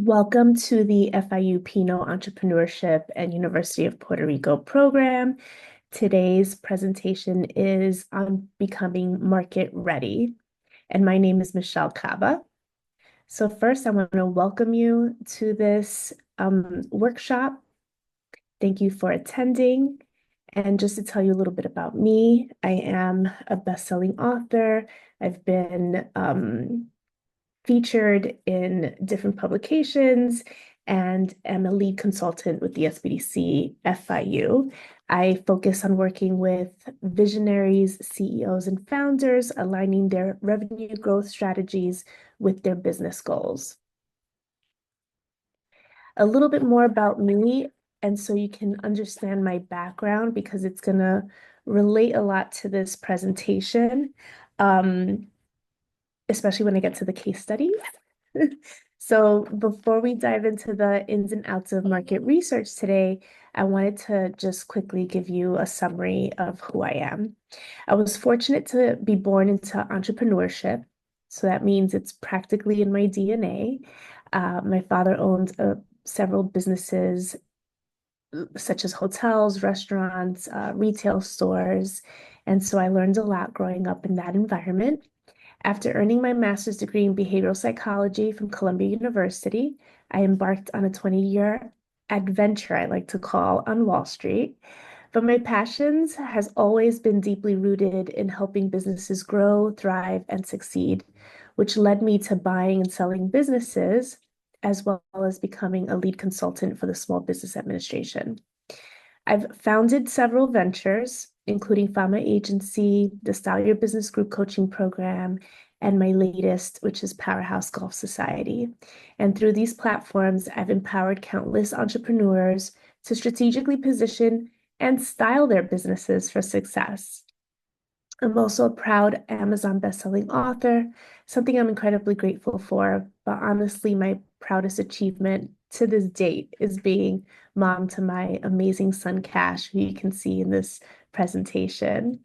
Welcome to the FIU Pinot Entrepreneurship and University of Puerto Rico program. Today's presentation is on becoming market ready, and my name is Michelle Caba. So first, I want to welcome you to this workshop. Thank you for attending. And just to tell you a little bit about me, I am a best-selling author. I've been featured in different publications and am a lead consultant with the SBDC FIU. I focus on working with visionaries, CEOs, and founders, aligning their revenue growth strategies with their business goals. A little bit more about me, and so you can understand my background because it's going to relate a lot to this presentation. Especially when I get to the case studies. So before we dive into the ins and outs of market research today, I wanted to just quickly give you a summary of who I am. I was fortunate to be born into entrepreneurship. So that means it's practically in my DNA. My father owned several businesses, such as hotels, restaurants, retail stores. And so I learned a lot growing up in that environment. After earning my master's degree in behavioral psychology from Columbia University, I embarked on a 20-year adventure, I like to call, on Wall Street. But my passions has always been deeply rooted in helping businesses grow, thrive, and succeed, which led me to buying and selling businesses, as well as becoming a lead consultant for the Small Business Administration. I've founded several ventures, including Fama Agency, the Style Your Business Group Coaching Program, and my latest, which is Powerhouse Golf Society. And through these platforms, I've empowered countless entrepreneurs to strategically position and style their businesses for success. I'm also a proud Amazon bestselling author, something I'm incredibly grateful for. But honestly, my proudest achievement to this date is being mom to my amazing son, Cash, who you can see in this presentation.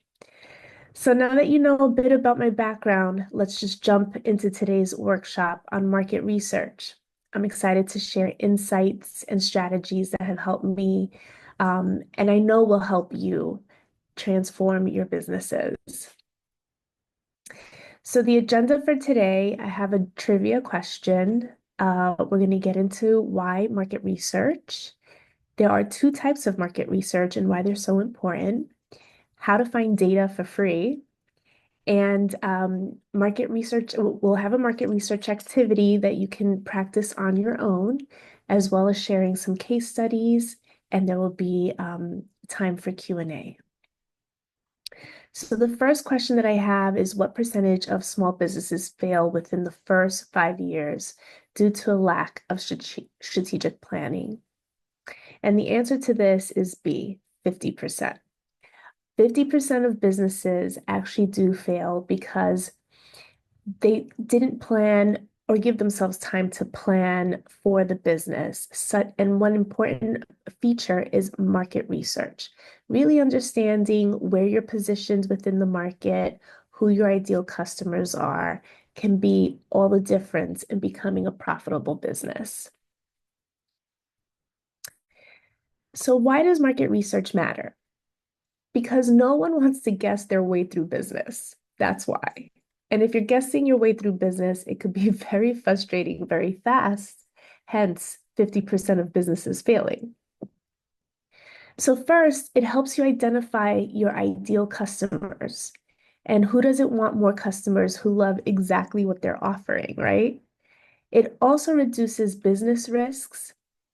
So now that you know a bit about my background, let's just jump into today's workshop on market research. I'm excited to share insights and strategies that have helped me, and I know will help you transform your businesses. So the agenda for today, I have a trivia question. We're going to get into why market research. There are two types of market research and why they're so important. How to find data for free. And market research, we'll have a market research activity that you can practice on your own, as well as sharing some case studies, and there will be time for Q&A. So the first question that I have is, what percentage of small businesses fail within the first 5 years due to a lack of strategic planning? And the answer to this is B, 50%. 50% of businesses actually do fail because they didn't plan or give themselves time to plan for the business. And one important feature is market research, really understanding where you're positioned within the market, who your ideal customers are, can be all the difference in becoming a profitable business. So why does market research matter? Because no one wants to guess their way through business. That's why. And if you're guessing your way through business, it could be very frustrating very fast, hence 50% of businesses failing. So first, it helps you identify your ideal customers. And who doesn't want more customers who love exactly what they're offering, right? It also reduces business risks.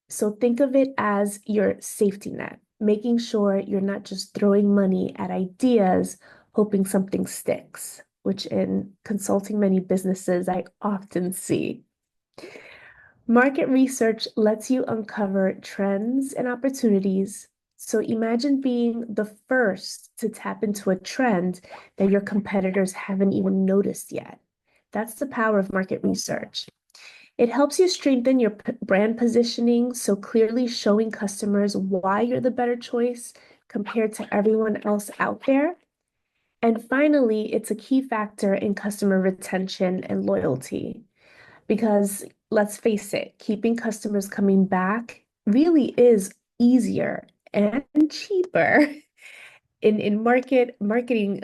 So think of it as your safety net, making sure you're not just throwing money at ideas, hoping something sticks, which in consulting many businesses, I often see. Market research lets you uncover trends and opportunities. So imagine being the first to tap into a trend that your competitors haven't even noticed yet. That's the power of market research. It helps you strengthen your brand positioning, so clearly showing customers why you're the better choice compared to everyone else out there. And finally, it's a key factor in customer retention and loyalty because let's face it, keeping customers coming back really is easier and cheaper in marketing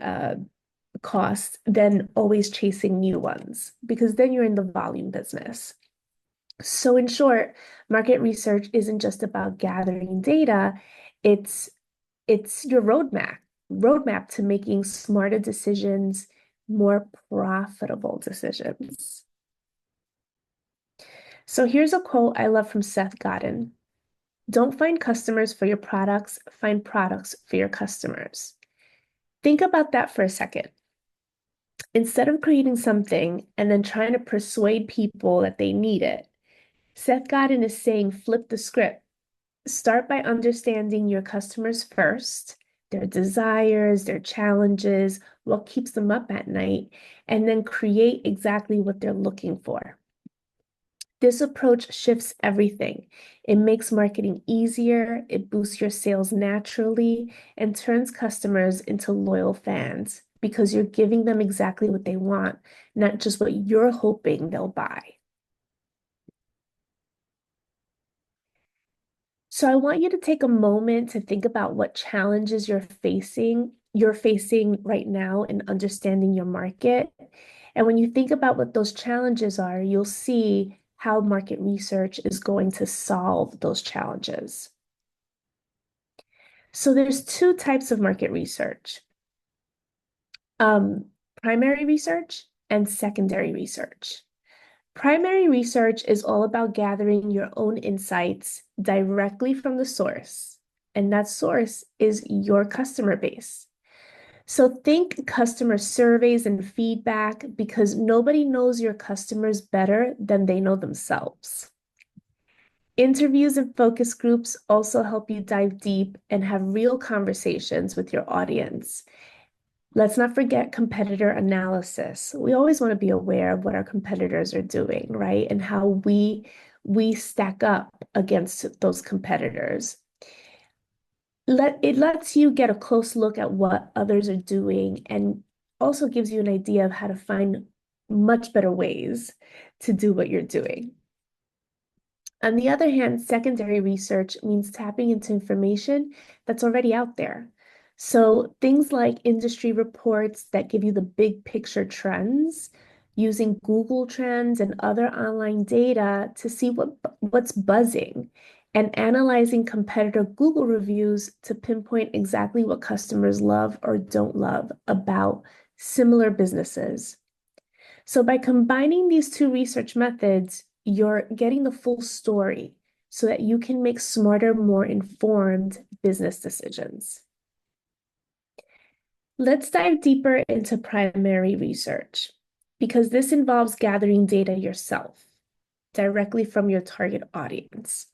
costs than always chasing new ones, because then you're in the volume business. So in short, market research isn't just about gathering data, it's your roadmap to making smarter decisions, more profitable decisions. So here's a quote I love from Seth Godin. Don't find customers for your products, find products for your customers. Think about that for a second. Instead of creating something and then trying to persuade people that they need it, Seth Godin is saying flip the script. Start by understanding your customers first, their desires, their challenges, what keeps them up at night, and then create exactly what they're looking for. This approach shifts everything. It makes marketing easier, it boosts your sales naturally, and turns customers into loyal fans because you're giving them exactly what they want, not just what you're hoping they'll buy. So I want you to take a moment to think about what challenges you're facing right now in understanding your market. And when you think about what those challenges are, you'll see how market research is going to solve those challenges. So there's two types of market research, um, primary research and secondary research. Primary research is all about gathering your own insights directly from the source, and that source is your customer base. So think customer surveys and feedback, because nobody knows your customers better than they know themselves. Interviews and focus groups also help you dive deep and have real conversations with your audience. Let's not forget competitor analysis. We always want to be aware of what our competitors are doing, right? And how we stack up against those competitors. It lets you get a close look at what others are doing, and also gives you an idea of how to find much better ways to do what you're doing. On the other hand, secondary research means tapping into information that's already out there. So things like industry reports that give you the big picture trends, using Google Trends and other online data to see what's buzzing, and analyzing competitor Google reviews to pinpoint exactly what customers love or don't love about similar businesses. So by combining these two research methods, you're getting the full story so that you can make smarter, more informed business decisions. Let's dive deeper into primary research, because this involves gathering data yourself directly from your target audience.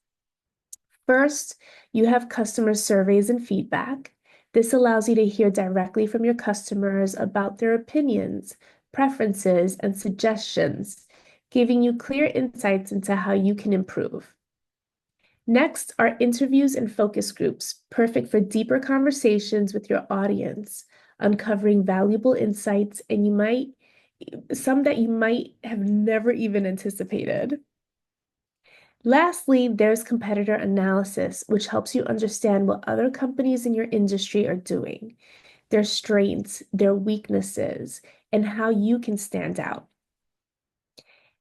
First, you have customer surveys and feedback. This allows you to hear directly from your customers about their opinions, preferences, and suggestions, giving you clear insights into how you can improve. Next are interviews and focus groups, perfect for deeper conversations with your audience, uncovering valuable insights, and some that you might have never even anticipated. Lastly, there's competitor analysis, which helps you understand what other companies in your industry are doing, their strengths, their weaknesses, and how you can stand out.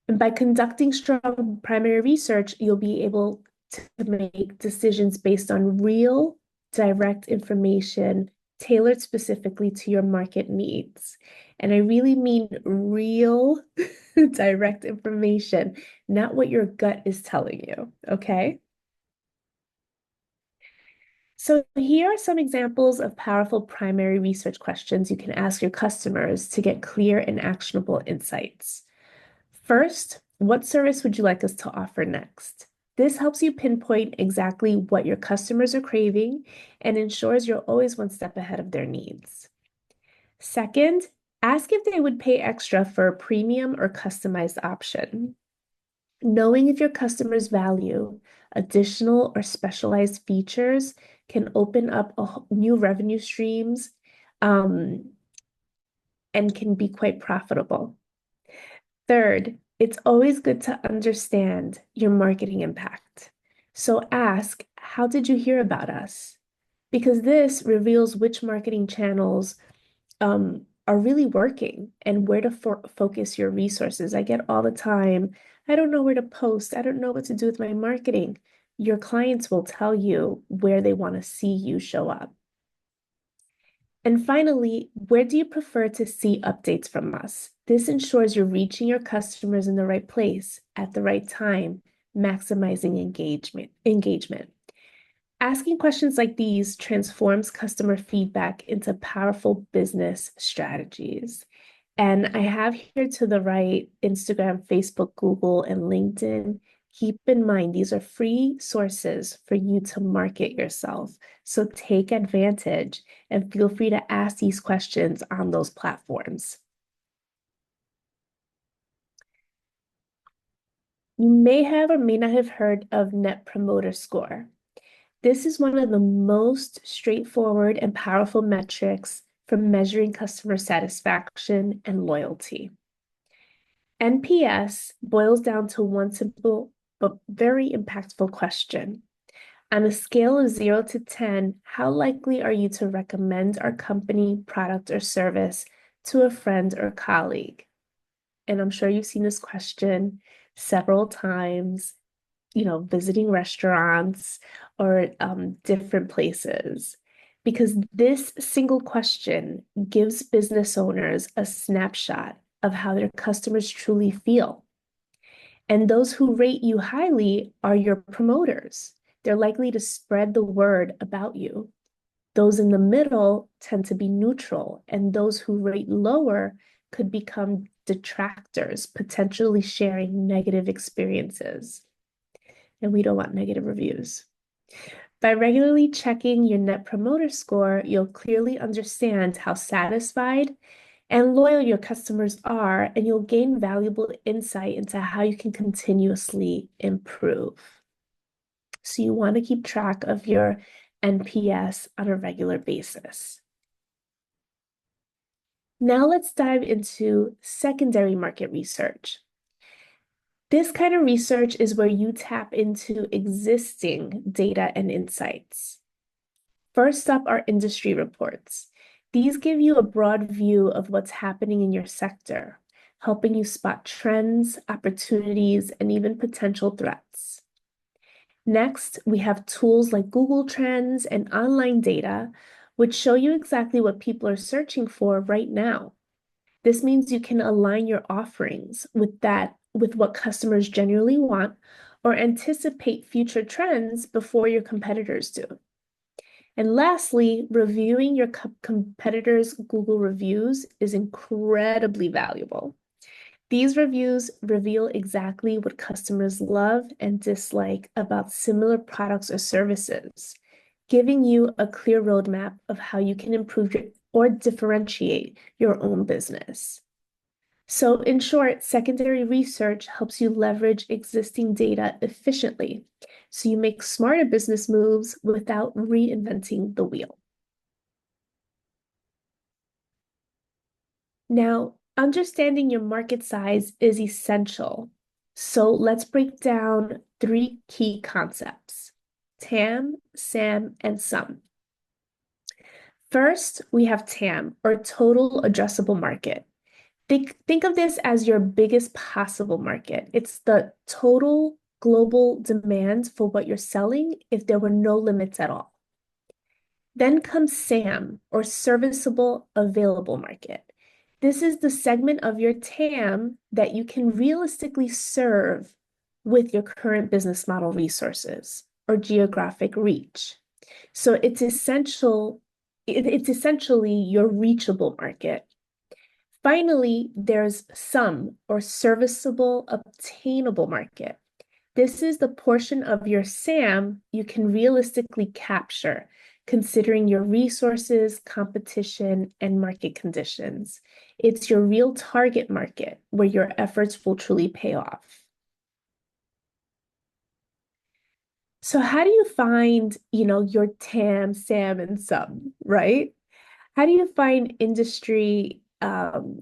And by conducting strong primary research, you'll be able to make decisions based on real, direct information tailored specifically to your market needs. And I really mean real, direct information, not what your gut is telling you, okay? So here are some examples of powerful primary research questions you can ask your customers to get clear and actionable insights. First, what service would you like us to offer next? This helps you pinpoint exactly what your customers are craving and ensures you're always one step ahead of their needs. Second, ask if they would pay extra for a premium or customized option. Knowing if your customers value additional or specialized features can open up new revenue streams, and can be quite profitable. Third, It's always good to understand your marketing impact. So ask, how did you hear about us? Because this reveals which marketing channels are really working and where to focus your resources. I get all the time, I don't know where to post. I don't know what to do with my marketing. Your clients will tell you where they want to see you show up. And finally, where do you prefer to see updates from us? This ensures you're reaching your customers in the right place at the right time, maximizing engagement. Asking questions like these transforms customer feedback into powerful business strategies. And I have here to the right Instagram, Facebook, Google, and LinkedIn. Keep in mind, these are free sources for you to market yourself. So take advantage and feel free to ask these questions on those platforms. You may have or may not have heard of Net Promoter Score. This is one of the most straightforward and powerful metrics for measuring customer satisfaction and loyalty. NPS boils down to one simple but very impactful question. On a scale of 0 to 10, how likely are you to recommend our company, product, or service to a friend or colleague? And I'm sure you've seen this question several times, visiting restaurants or different places. Because this single question gives business owners a snapshot of how their customers truly feel. And those who rate you highly are your promoters. They're likely to spread the word about you. Those in the middle tend to be neutral, and those who rate lower could become detractors, potentially sharing negative experiences. And we don't want negative reviews. By regularly checking your Net Promoter Score, you'll clearly understand how satisfied and loyal your customers are, and you'll gain valuable insight into how you can continuously improve. So you want to keep track of your NPS on a regular basis. Now let's dive into secondary market research. This kind of research is where you tap into existing data and insights. First up are industry reports. These give you a broad view of what's happening in your sector, helping you spot trends, opportunities, and even potential threats. Next, we have tools like Google Trends and online data, which show you exactly what people are searching for right now. This means you can align your offerings with what customers genuinely want or anticipate future trends before your competitors do. And lastly, reviewing your competitors' Google reviews is incredibly valuable. These reviews reveal exactly what customers love and dislike about similar products or services, giving you a clear roadmap of how you can improve or differentiate your own business. So in short, secondary research helps you leverage existing data efficiently, so you make smarter business moves without reinventing the wheel. Now, understanding your market size is essential. So let's break down three key concepts: TAM, SAM, and SUM. First, we have TAM, or total addressable market. Think of this as your biggest possible market. It's the total global demand for what you're selling if there were no limits at all. Then comes SAM, or serviceable available market. This is the segment of your TAM that you can realistically serve with your current business model resources or geographic reach. So it's essentially your reachable market. Finally, there's SUM, or serviceable obtainable market. This is the portion of your SAM you can realistically capture, considering your resources, competition, and market conditions. It's your real target market where your efforts will truly pay off. So how do you find, your TAM, SAM, and SUM, right? How do you find industry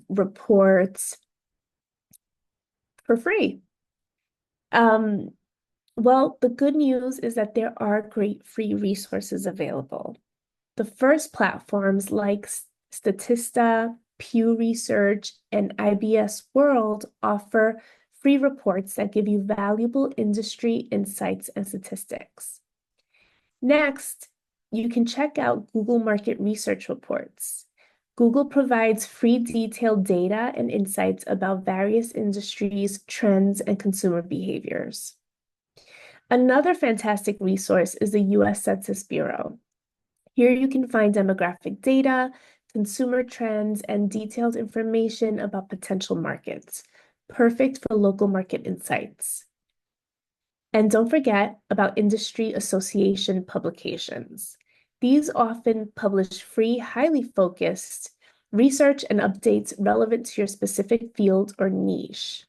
reports for free. Um, well, the good news is that there are great free resources available. The first platforms like Statista, Pew Research, and IBS World offer free reports that give you valuable industry insights and statistics. Next, you can check out Google Market Research reports. Google provides free detailed data and insights about various industries, trends, and consumer behaviors. Another fantastic resource is the US Census Bureau. Here you can find demographic data, consumer trends, and detailed information about potential markets, perfect for local market insights. And don't forget about industry association publications. These often publish free, highly focused research and updates relevant to your specific field or niche.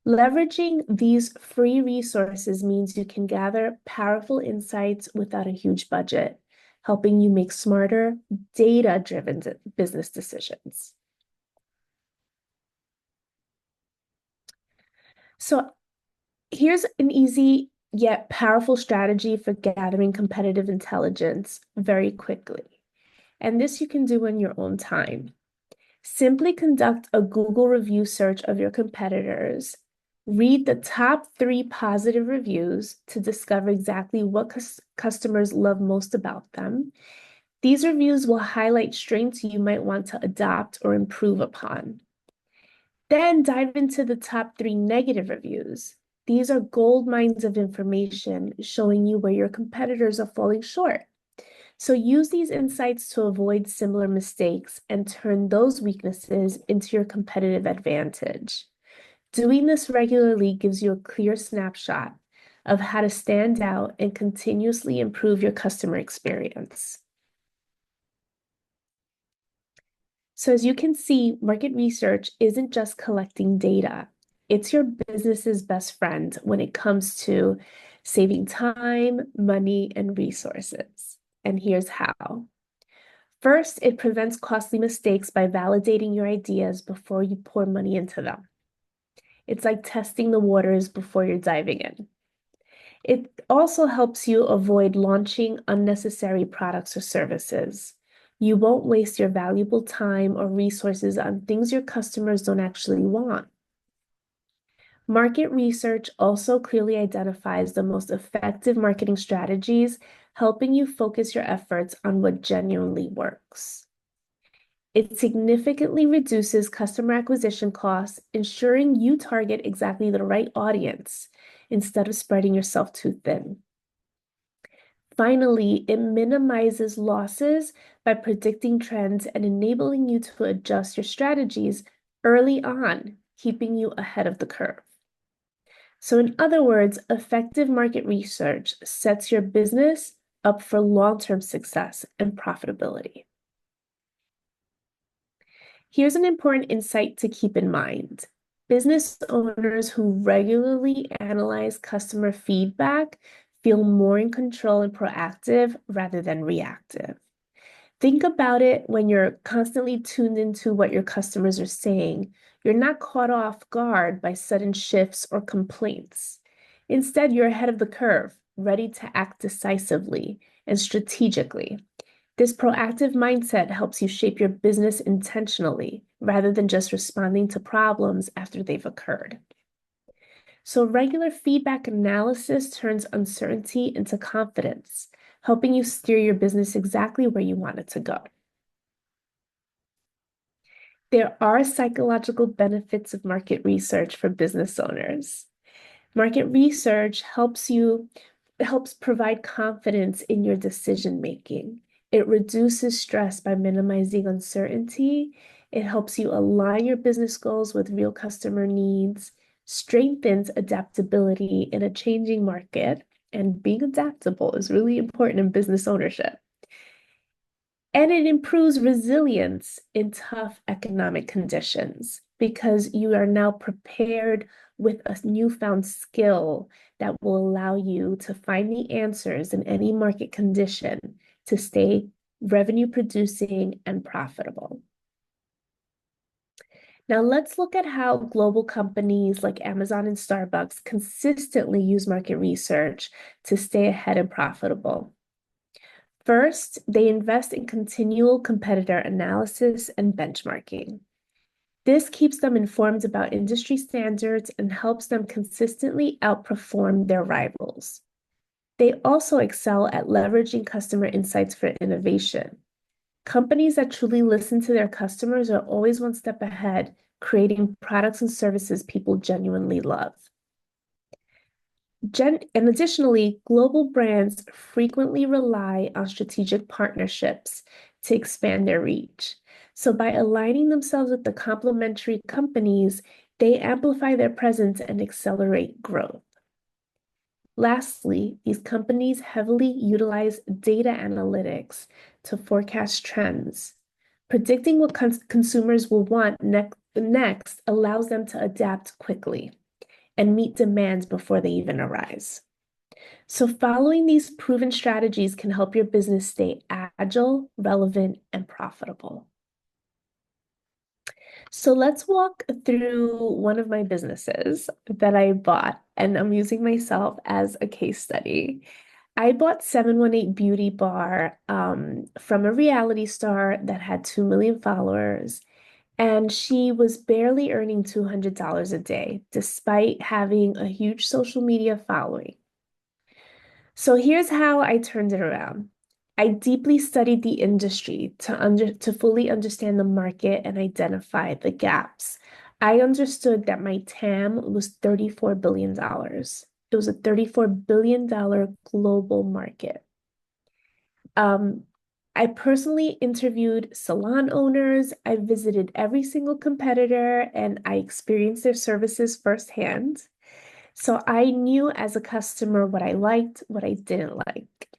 Leveraging these free resources means you can gather powerful insights without a huge budget, helping you make smarter, data-driven business decisions. So here's an easy yet powerful strategy for gathering competitive intelligence very quickly. And this you can do in your own time. Simply conduct a Google review search of your competitors. Read the top 3 positive reviews to discover exactly what customers love most about them. These reviews will highlight strengths you might want to adopt or improve upon. Then dive into the top 3 negative reviews. These are gold mines of information showing you where your competitors are falling short. So use these insights to avoid similar mistakes and turn those weaknesses into your competitive advantage. Doing this regularly gives you a clear snapshot of how to stand out and continuously improve your customer experience. So as you can see, market research isn't just collecting data. It's your business's best friend when it comes to saving time, money, and resources. And here's how. First, it prevents costly mistakes by validating your ideas before you pour money into them. It's like testing the waters before you're diving in. It also helps you avoid launching unnecessary products or services. You won't waste your valuable time or resources on things your customers don't actually want. Market research also clearly identifies the most effective marketing strategies, helping you focus your efforts on what genuinely works. It significantly reduces customer acquisition costs, ensuring you target exactly the right audience instead of spreading yourself too thin. Finally, it minimizes losses by predicting trends and enabling you to adjust your strategies early on, keeping you ahead of the curve. So in other words, effective market research sets your business up for long-term success and profitability. Here's an important insight to keep in mind. Business owners who regularly analyze customer feedback feel more in control and proactive rather than reactive. Think about it when you're constantly tuned into what your customers are saying. You're not caught off guard by sudden shifts or complaints. Instead, you're ahead of the curve, ready to act decisively and strategically. This proactive mindset helps you shape your business intentionally rather than just responding to problems after they've occurred. So regular feedback analysis turns uncertainty into confidence, helping you steer your business exactly where you want it to go. There are psychological benefits of market research for business owners. Market research helps provide confidence in your decision making. It reduces stress by minimizing uncertainty. It helps you align your business goals with real customer needs, strengthens adaptability in a changing market, and being adaptable is really important in business ownership. And it improves resilience in tough economic conditions because you are now prepared with a newfound skill that will allow you to find the answers in any market condition to stay revenue producing and profitable. Now let's look at how global companies like Amazon and Starbucks consistently use market research to stay ahead and profitable. First, they invest in continual competitor analysis and benchmarking. This keeps them informed about industry standards and helps them consistently outperform their rivals. They also excel at leveraging customer insights for innovation. Companies that truly listen to their customers are always one step ahead, creating products and services people genuinely love. And additionally, global brands frequently rely on strategic partnerships to expand their reach. So by aligning themselves with the complementary companies, they amplify their presence and accelerate growth. Lastly, these companies heavily utilize data analytics to forecast trends. Predicting what consumers will want next allows them to adapt quickly and meet demands before they even arise. So, following these proven strategies can help your business stay agile, relevant, and profitable. So, let's walk through one of my businesses that I bought, and I'm using myself as a case study. I bought 718 Beauty Bar from a reality star that had 2 million followers, and she was barely earning $200 a day, despite having a huge social media following. So here's how I turned it around. I deeply studied the industry to fully understand the market and identify the gaps. I understood that my TAM was $34 billion. It was a $34 billion global market. I personally interviewed salon owners. I visited every single competitor and I experienced their services firsthand. So I knew as a customer what I liked, what I didn't like.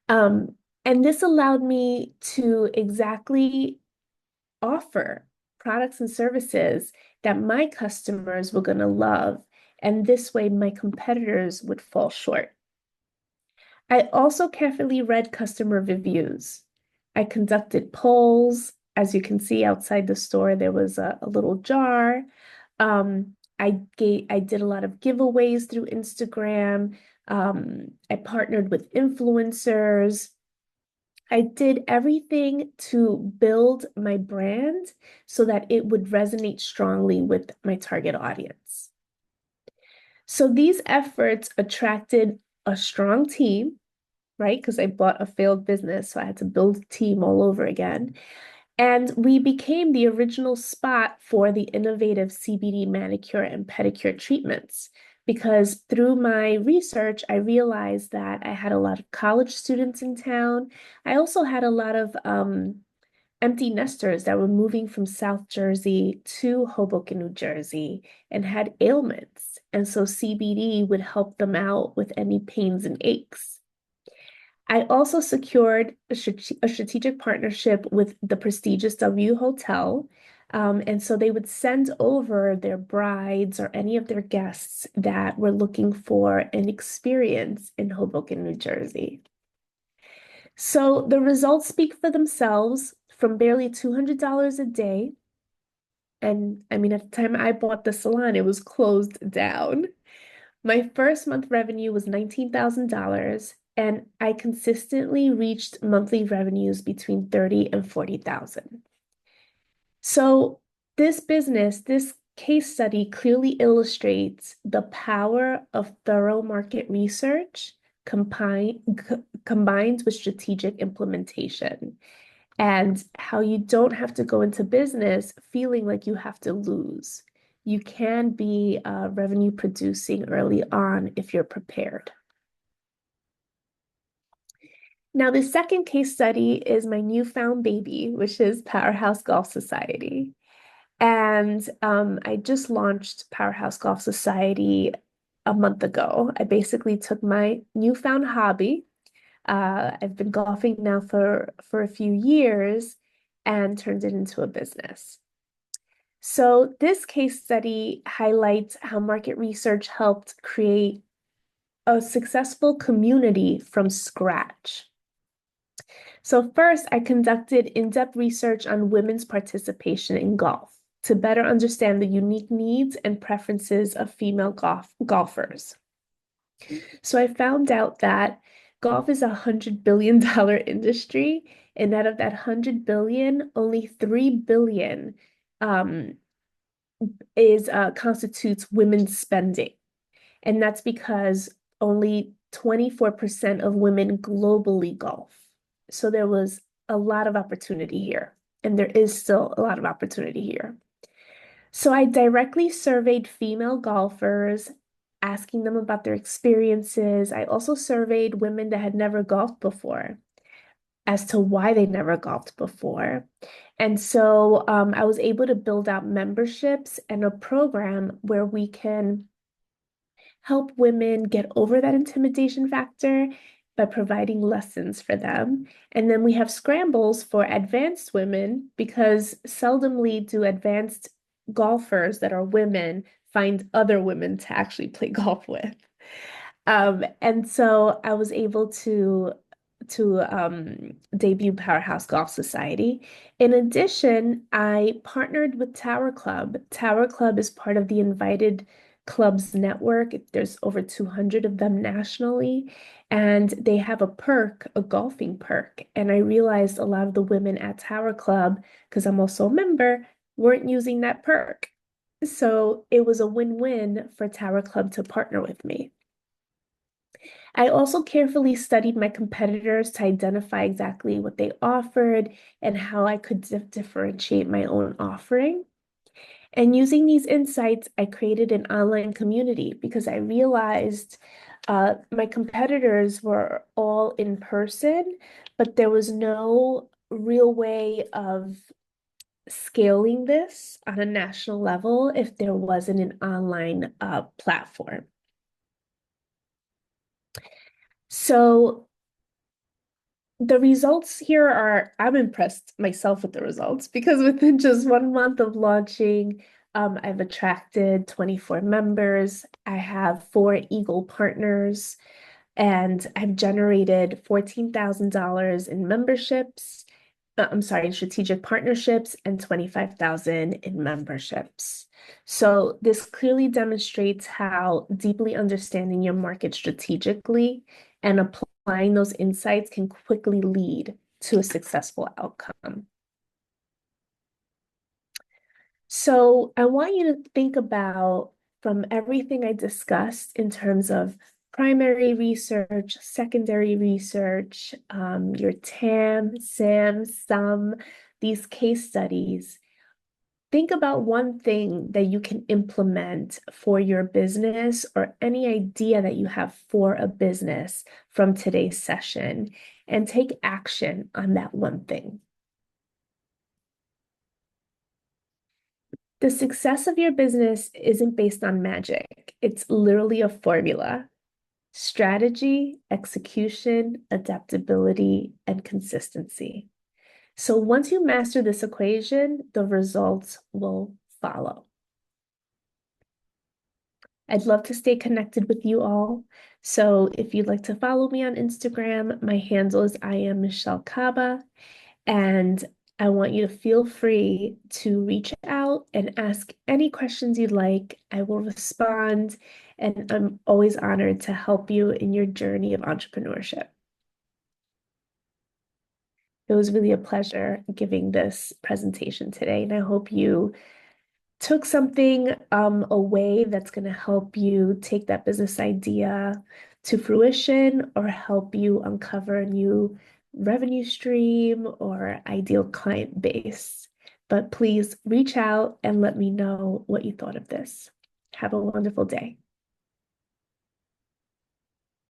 Um, and this allowed me to exactly offer products and services that my customers were going to love. And this way, my competitors would fall short. I also carefully read customer reviews. I conducted polls. As you can see outside the store, there was a little jar. I did a lot of giveaways through Instagram. I partnered with influencers. I did everything to build my brand so that it would resonate strongly with my target audience. So these efforts attracted a strong team, right? Because I bought a failed business, so I had to build a team all over again. And we became the original spot for the innovative CBD manicure and pedicure treatments. Because through my research, I realized that I had a lot of college students in town. I also had a lot of empty nesters that were moving from South Jersey to Hoboken, New Jersey, and had ailments. And so CBD would help them out with any pains and aches. I also secured a strategic partnership with the prestigious W Hotel. And so they would send over their brides or any of their guests that were looking for an experience in Hoboken, New Jersey. So the results speak for themselves from barely $200 a day. And I mean, at the time I bought the salon, it was closed down. My first month revenue was $19,000, and I consistently reached monthly revenues between 30 and 40,000. So this case study clearly illustrates the power of thorough market research combined with strategic implementation and how you don't have to go into business feeling like you have to lose. You can be revenue producing early on if you're prepared. Now, the second case study is my newfound baby, which is Powerhouse Golf Society. And I just launched Powerhouse Golf Society a month ago. I basically took my newfound hobby. I've been golfing now for a few years and turned it into a business. So this case study highlights how market research helped create a successful community from scratch. So first, I conducted in-depth research on women's participation in golf. to better understand the unique needs and preferences of female golfers. So I found out that golf is $100 billion industry, and out of that 100 billion, only 3 billion um, is constitutes women's spending. And that's because only 24% of women globally golf. So there was a lot of opportunity here, and there is still a lot of opportunity here. So I directly surveyed female golfers, asking them about their experiences. I also surveyed women that had never golfed before as to why they never golfed before. And so I was able to build out memberships and a program where we can help women get over that intimidation factor by providing lessons for them. And then we have scrambles for advanced women because seldomly do advanced golfers that are women find other women to actually play golf with. And so I was able to debut Powerhouse Golf Society. In addition, I partnered with Tower Club. Tower Club is part of the Invited Clubs network. There's over 200 of them nationally, and they have a perk, a golfing perk. And I realized a lot of the women at Tower Club, because I'm also a member, weren't using that perk. So it was a win-win for Tower Club to partner with me. I also carefully studied my competitors to identify exactly what they offered and how I could differentiate my own offering. And using these insights, I created an online community because I realized my competitors were all in person, but there was no real way of scaling this on a national level if there wasn't an online platform. So the results here are, I'm impressed myself with the results because within just 1 month of launching, I've attracted 24 members. I have 4 Eagle partners, and I've generated $14,000 in memberships. I'm sorry, in strategic partnerships and 25,000 in memberships. So this clearly demonstrates how deeply understanding your market strategically and applying those insights can quickly lead to a successful outcome. So I want you to think about from everything I discussed in terms of primary research, secondary research, your TAM, SAM, SUM, these case studies. Think about one thing that you can implement for your business or any idea that you have for a business from today's session and take action on that one thing. The success of your business isn't based on magic. It's literally a formula: strategy, execution, adaptability, and consistency. So once you master this equation, the results will follow. I'd love to stay connected with you all. So if you'd like to follow me on Instagram, my handle is I am Michelle Caba, and I want you to feel free to reach out and ask any questions you'd like. I will respond, and I'm always honored to help you in your journey of entrepreneurship. It was really a pleasure giving this presentation today, and I hope you took something away that's going to help you take that business idea to fruition or help you uncover a new revenue stream or ideal client base. But please reach out and let me know what you thought of this. Have a wonderful day.